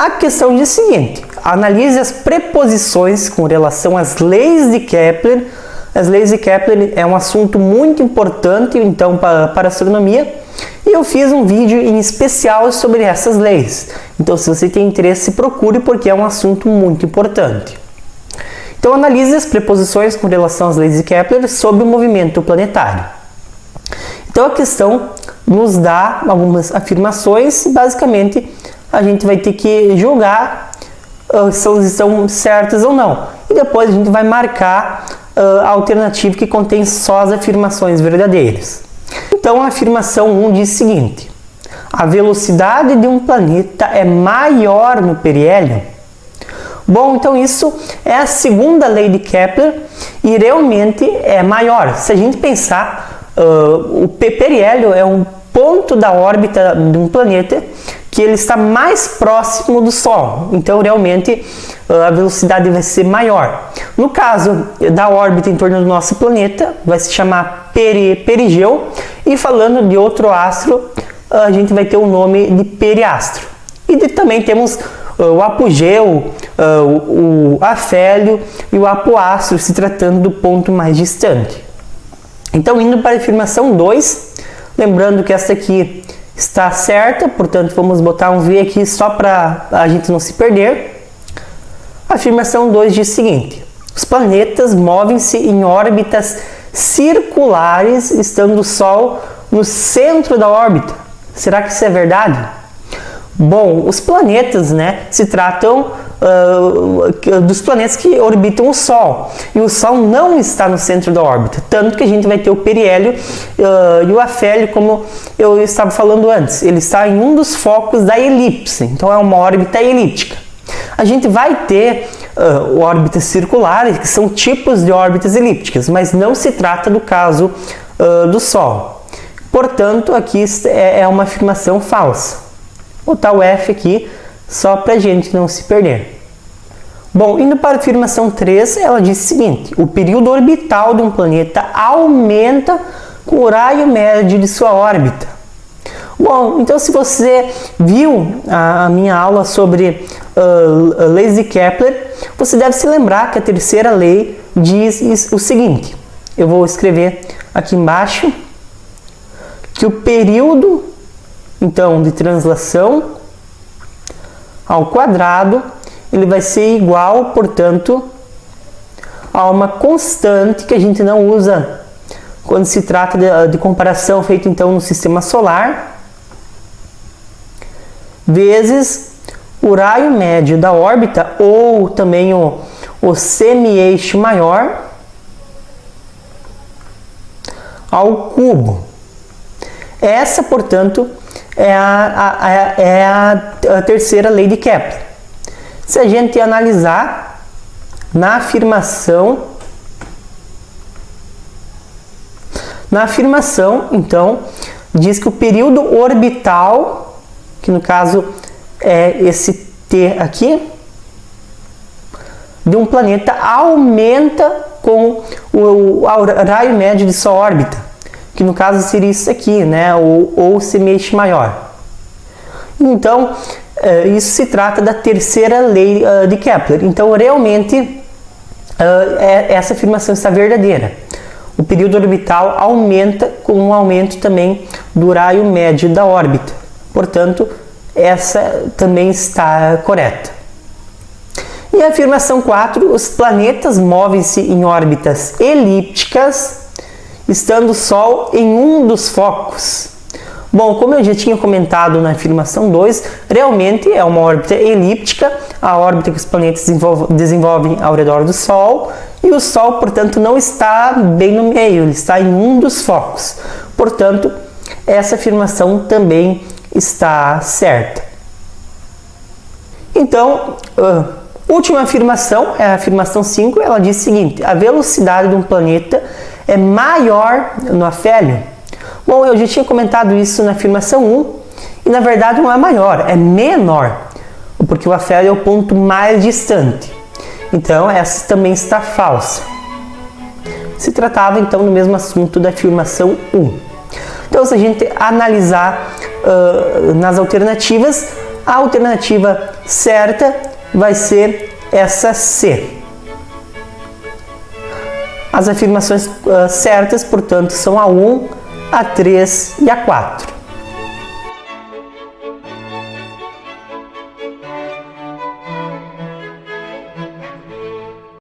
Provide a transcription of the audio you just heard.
A questão diz o seguinte: analise as preposições com relação às leis de Kepler. As leis de Kepler é um assunto muito importante, então, para a astronomia, e eu fiz um vídeo em especial sobre essas leis. Então, se você tem interesse, procure, porque é um assunto muito importante. Então, analise as preposições com relação às leis de Kepler sobre o movimento planetário. Então, a questão nos dá algumas afirmações e, basicamente, a gente vai ter que julgar se elas estão certas ou não. E depois a gente vai marcar a alternativa que contém só as afirmações verdadeiras. Então, a afirmação 1 diz o seguinte: a velocidade de um planeta é maior no periélio. Bom, então isso é a segunda lei de Kepler e realmente é maior. Se a gente pensar, o periélio é um ponto da órbita de um planeta que ele está mais próximo do Sol. Então, realmente, a velocidade vai ser maior. No caso da órbita em torno do nosso planeta, vai se chamar perigeu. E falando de outro astro, a gente vai ter o nome de periastro. E também temos o apogeu, o afélio e o apoastro, se tratando do ponto mais distante. Então, indo para a afirmação 2, lembrando que essa aqui está certa, portanto, vamos botar um V aqui só para a gente não se perder. A afirmação 2 diz o seguinte: os planetas movem-se em órbitas circulares, estando o Sol no centro da órbita. Será que isso é verdade? Bom, os planetas, se tratam dos planetas que orbitam o Sol, e o Sol não está no centro da órbita, tanto que a gente vai ter o periélio e o afélio, como eu estava falando antes. Ele está em um dos focos da elipse, então é uma órbita elíptica. A gente vai ter órbitas circulares, que são tipos de órbitas elípticas, mas não se trata do caso do Sol. Portanto, aqui é uma afirmação falsa. Vou botar o F aqui, só para a gente não se perder. Bom, indo para a afirmação 3, ela diz o seguinte: o período orbital de um planeta aumenta com o raio médio de sua órbita. Bom, então se você viu a minha aula sobre leis de Kepler, você deve se lembrar que a terceira lei diz o seguinte: eu vou escrever aqui embaixo que o período, então, de translação ao quadrado, ele vai ser igual, portanto, a uma constante que a gente não usa quando se trata de comparação feita, então, no sistema solar, vezes o raio médio da órbita, ou também o semi-eixo maior, ao cubo. Essa, portanto, é a terceira lei de Kepler. Se a gente analisar na afirmação, então, diz que o período orbital, que no caso é esse T aqui, de um planeta aumenta com o raio médio de sua órbita, que no caso seria isso aqui, ou semi-eixo maior. Então, isso se trata da terceira lei de Kepler. Então, realmente, essa afirmação está verdadeira. O período orbital aumenta com um aumento também do raio médio da órbita. Portanto, essa também está correta. E a afirmação 4, os planetas movem-se em órbitas elípticas, estando o Sol em um dos focos. Bom, como eu já tinha comentado na afirmação 2, realmente é uma órbita elíptica, a órbita que os planetas desenvolvem ao redor do Sol, e o Sol, portanto, não está bem no meio, ele está em um dos focos. Portanto, essa afirmação também está certa. Então, última afirmação, é a afirmação 5, ela diz o seguinte: a velocidade de um planeta é maior no afélio. Bom, eu já tinha comentado isso na afirmação 1, e na verdade não é maior, é menor, porque o afélio é o ponto mais distante. Então, essa também está falsa. Se tratava, então, do mesmo assunto da afirmação 1. Então, se a gente analisar nas alternativas, A alternativa certa vai ser essa C. As afirmações certas, portanto, são a 1, a 3 e a 4.